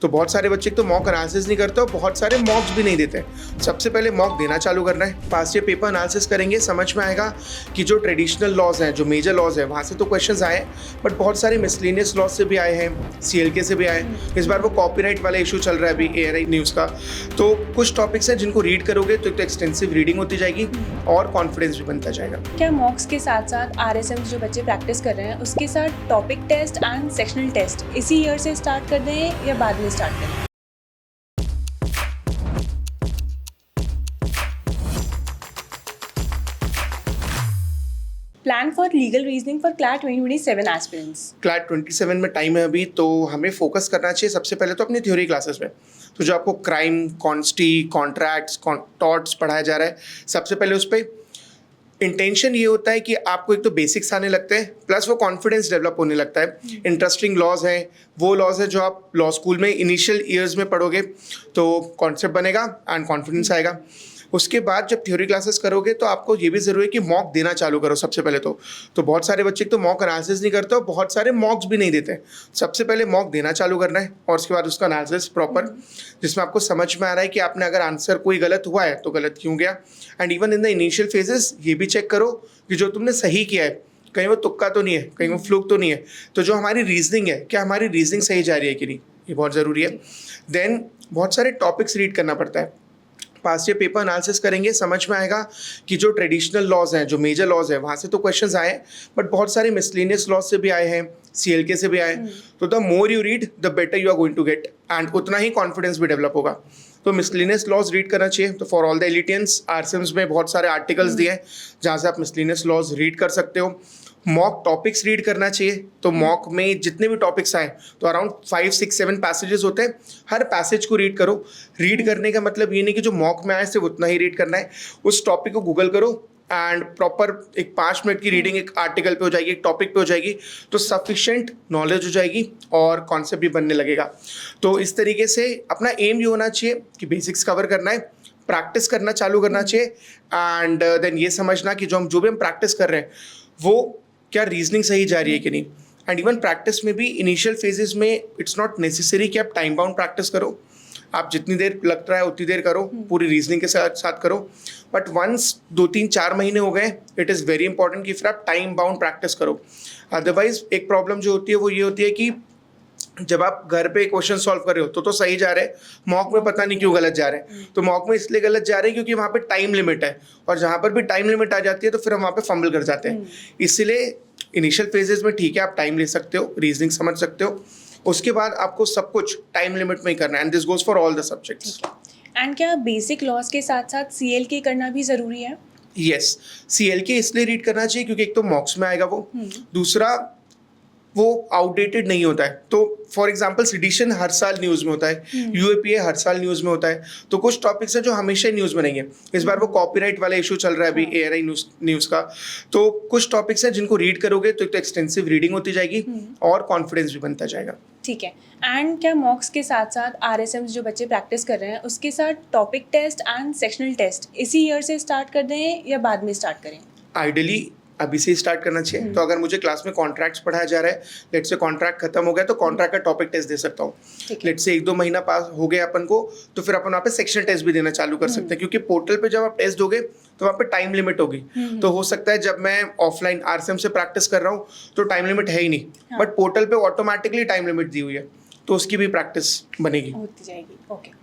तो बहुत सारे बच्चे तो मॉक एनालिसिस नहीं करते और बहुत सारे मॉक्स भी नहीं देते। सबसे पहले मॉक देना चालू करना है, पास्ट ईयर पेपर एनालिसिस करेंगे, समझ में आएगा कि जो ट्रेडिशनल लॉज हैं, जो मेजर लॉज है, वहाँ से तो क्वेश्चंस आए, बट बहुत सारे मिसलेनियस लॉज से भी आए हैं, CLK से भी आए। इस बार वो कॉपीराइट वाला इशू चल रहा है अभी ARI न्यूज़ का। तो कुछ टॉपिक्स हैं जिनको रीड करोगे तो एक तो एक्सटेंसिव रीडिंग होती जाएगी और कॉन्फिडेंस भी बनता जाएगा। क्या मॉक्स के साथ साथ RSM जो बच्चे प्रैक्टिस कर रहे हैं उसके साथ topic test and sectional test इसी ईयर से स्टार्ट कर दें या बाद में स्टार्ट करें? Plan for legal reasoning for CLAT 2027 aspirants. CLAT 27 में टाइम है अभी, तो हमें फोकस करना चाहिए सबसे पहले तो अपनी थ्योरी क्लासेस में। तो जो आपको क्राइम, कॉन्स्टी, कॉन्ट्रैक्ट्स, टॉर्ट्स पढ़ाया जा रहा है, सबसे पहले उस पर इंटेंशन ये होता है कि आपको एक तो बेसिक्स आने लगते हैं, प्लस वो कॉन्फिडेंस डेवलप होने लगता है। इंटरेस्टिंग लॉज हैं, वो लॉज है जो आप लॉ स्कूल में इनिशियल ईयर्स में पढ़ोगे, तो कॉन्सेप्ट बनेगा एंड कॉन्फिडेंस आएगा। उसके बाद जब थ्योरी क्लासेस करोगे तो आपको ये भी ज़रूरी है कि मॉक देना चालू करो सबसे पहले तो बहुत सारे बच्चे तो मॉक एनालिसिस नहीं करते और बहुत सारे मॉक्स भी नहीं देते। सबसे पहले मॉक देना चालू करना है और उसके बाद उसका एनालिसिस प्रॉपर, जिसमें आपको समझ में आ रहा है कि आपने अगर आंसर कोई गलत हुआ है तो गलत क्यों गया। And even in the initial phases ये भी चेक करो कि जो तुमने सही किया है कहीं वो तुक्का तो नहीं है, कहीं वो फ्लूक तो नहीं है। तो जो हमारी रीजनिंग है, क्या हमारी रीजनिंग सही जा रही है कि नहीं, ये बहुत ज़रूरी है। देन बहुत सारे टॉपिक्स रीड करना पड़ता है। पास्ट ईयर पेपर एनालिसिस करेंगे, समझ में आएगा कि जो ट्रेडिशनल लॉज हैं, जो मेजर लॉज है, वहाँ से तो क्वेश्चंस आए, बट बहुत सारे मिसलेनियस लॉज से भी आए हैं, CLK से भी आए। तो the more you read the better you are going to get and उतना ही कॉन्फिडेंस भी डेवलप होगा। तो मिसलेनियस लॉज रीड करना चाहिए। तो फॉर ऑल द एलिटियंस RSMs में बहुत सारे आर्टिकल्स दिए हैं जहाँ से आप मिसलेनियस लॉज रीड कर सकते हो। मॉक टॉपिक्स रीड करना चाहिए। तो मॉक में जितने भी टॉपिक्स आए तो अराउंड 5, 6, 7 पैसेजेस होते हैं, हर पैसेज को रीड करो। रीड करने का मतलब ये नहीं कि जो मॉक में आए सिर्फ उतना ही रीड करना है, उस टॉपिक को गूगल करो एंड प्रॉपर एक 5 मिनट की रीडिंग एक आर्टिकल पे हो जाएगी, एक टॉपिक पे हो जाएगी, तो सफिशिएंट नॉलेज हो जाएगी और कॉन्सेप्ट भी बनने लगेगा। तो इस तरीके से अपना एम ये होना चाहिए कि बेसिक्स कवर करना है, प्रैक्टिस करना चालू करना चाहिए एंड देन ये समझना कि जो भी हम प्रैक्टिस कर रहे हैं वो क्या रीजनिंग सही जा रही है कि नहीं। एंड इवन प्रैक्टिस में भी इनिशियल फेजेस में इट्स नॉट नेसेसरी कि आप टाइम बाउंड प्रैक्टिस करो, आप जितनी देर लग रहा है उतनी देर करो, पूरी रीजनिंग के साथ करो। बट वंस 2, 3, 4 महीने हो गए, इट इज़ वेरी इंपॉर्टेंट कि फिर आप टाइम बाउंड प्रैक्टिस करो। अदरवाइज एक प्रॉब्लम जो होती है वो ये होती है कि जब आप घर पे क्वेश्चन सॉल्व कर रहे हो तो सही जा रहे हैं, मॉक में पता नहीं क्यों गलत जा रहे हैं। तो मॉक में इसलिए गलत जा रहे हैं क्योंकि वहाँ पे टाइम लिमिट है, और जहाँ पर भी टाइम लिमिट आ जाती है तो फिर हम वहाँ पे फंबल कर जाते हैं। इसलिए इनिशियल फेजेस में ठीक है, आप टाइम ले सकते हो, रीजनिंग समझ सकते हो, उसके बाद आपको सब कुछ टाइम लिमिट में ही करना है and this goes for all the subjects. And क्या बेसिक लॉज के साथ साथ CLK करना भी ज़रूरी है? यस, CLK इसलिए रीड करना चाहिए क्योंकि एक तो मॉक्स में आएगा वो, दूसरा वो आउटडेटेड नहीं होता है। तो फॉर एग्जांपल सिडिशन हर साल न्यूज़ में होता है, UAPA हर साल न्यूज़ में होता है, तो कुछ टॉपिक्स हैं जो हमेशा न्यूज़ में नहीं है। इस बार वो कॉपीराइट वाला इशू चल रहा है अभी ARI न्यूज़ का। तो कुछ टॉपिक्स हैं जिनको रीड करोगे तो एक तो एक्सटेंसिव रीडिंग होती जाएगी और कॉन्फिडेंस भी बनता जाएगा। ठीक है। एंड क्या मॉक्स के साथ साथ RSMs जो बच्चे प्रैक्टिस कर रहे हैं उसके साथ topic test and sectional test इसी ईयर से स्टार्ट कर दें या बाद में स्टार्ट करें? आइडियली अभी से ही स्टार्ट करना चाहिए। तो अगर मुझे क्लास में कॉन्ट्रैक्ट्स पढ़ाया जा रहा है, लेट्स से कॉन्ट्रैक्ट खत्म हो गया तो कॉन्ट्रैक्ट का टॉपिक टेस्ट दे सकता हूँ। लेट्स से 1-2 महीना पास हो गया अपन को, तो फिर अपन वहाँ पे सेक्शन टेस्ट भी देना चालू कर सकते हैं, क्योंकि पोर्टल पे जब आप टेस्ट दोगे तो वहाँ पे टाइम लिमिट होगी। तो हो सकता है जब मैं ऑफलाइन RSM से प्रैक्टिस कर रहा हूँ तो टाइम लिमिट है ही नहीं, बट पोर्टल पे ऑटोमेटिकली टाइम लिमिट दी हुई है, तो उसकी भी प्रैक्टिस बनेगी, होती जाएगी। ओके।